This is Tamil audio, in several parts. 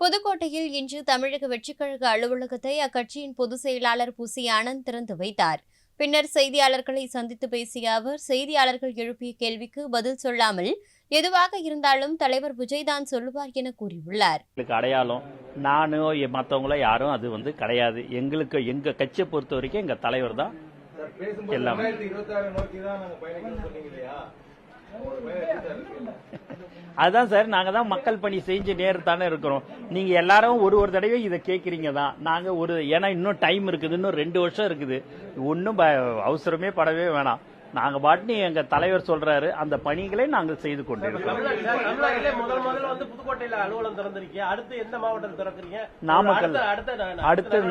புதுக்கோட்டையில் இன்று தமிழக வெற்றிக்கழக அலுவலகத்தை அக்கட்சியின் பொதுச் செயலாளர் புசி ஆனந்த் திறந்து வைத்தார். பின்னர் செய்தியாளர்களை சந்தித்து பேசிய அவர், செய்தியாளர்கள் எழுப்பிய கேள்விக்கு பதில் சொல்லாமல் எதுவாக இருந்தாலும் தலைவர் விஜய் தான் சொல்லுவார் என கூறியுள்ளார். அடையாளம் நானோ மற்றவங்களோ யாரும் அது கிடையாது. எங்களுக்கு எங்க கட்சியை பொறுத்த வரைக்கும் எங்க தலைவர் தான் எல்லாமே. அதுதான் சார், நாங்க தான் மக்கள் பணி செஞ்சு நேரத்தானே இருக்கிறோம். நீங்க எல்லாரும் ஒரு தடவை இதை கேட்கறீங்க தான். நாங்க ஏன்னா இன்னும் டைம் இருக்குது, இன்னும் 2 வருஷம் இருக்குது. ஒன்னும் அவசரமே படவே வேணாம். நாங்க பாட்டு எங்க தலைவர் சொல்றாரு, அந்த பணிகளை நாங்கள் செய்து கொண்டிருக்கிறோம். நாமக்கல், அடுத்து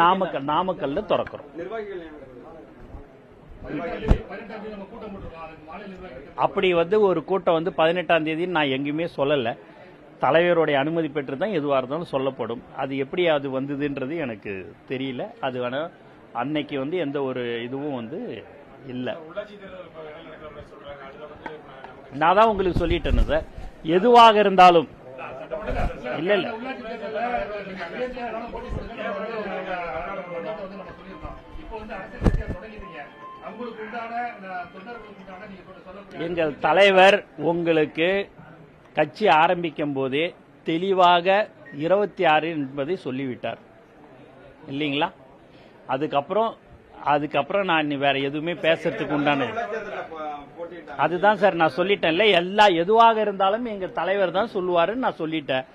நாமக்கல்ல திறக்கிறோம். அப்படி ஒரு கூட்டம் 18ஆம் தேதி நான் எங்கேயுமே சொல்லல. தலைவருடைய அனுமதி பெற்று தான் எதுவாக இருந்தாலும் சொல்லப்படும். அது எப்படி அது வந்ததுன்றது எனக்கு தெரியல. அது வேணா அன்னைக்கு எந்த ஒரு இதுவும் இல்லை. நான் தான் உங்களுக்கு சொல்லிட்டேன்னு சார், எதுவாக இருந்தாலும் இல்ல இல்ல எங்கள் தலைவர் உங்களுக்கு கட்சி ஆரம்பிக்கும் போதே தெளிவாக 26 என்பதை சொல்லிவிட்டார் இல்லைங்களா? அதுக்கப்புறம் நான் வேற எதுவுமே பேசுறதுக்கு உண்டான அதுதான் சார் நான் சொல்லிட்டேன்ல. எதுவாக இருந்தாலும் எங்க தலைவர் தான் சொல்லுவாருன்னு நான் சொல்லிட்டேன்.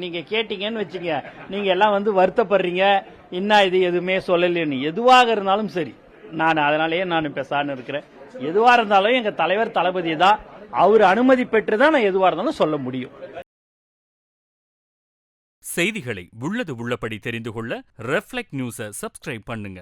நீங்க கேட்டீங்கன்னு வச்சுங்க, நீங்க எல்லாம் வருத்தப்படுறீங்க, என்ன இது எதுவுமே சொல்லலன்னு. எதுவாக இருந்தாலும் சரி, நான் அதனாலேயே நான் பேசான்னு இருக்கிறேன். எதுவா இருந்தாலும் எங்க தலைவர் தளபதி தான், அவர் அனுமதி பெற்றுதான் நான் எதுவா இருந்தாலும் சொல்ல முடியும். செய்திகளை உள்ளது உள்ளபடி தெரிந்து கொள்ள ரெஃப்ளெக்ட் நியூஸை சப்ஸ்கிரைப் பண்ணுங்க.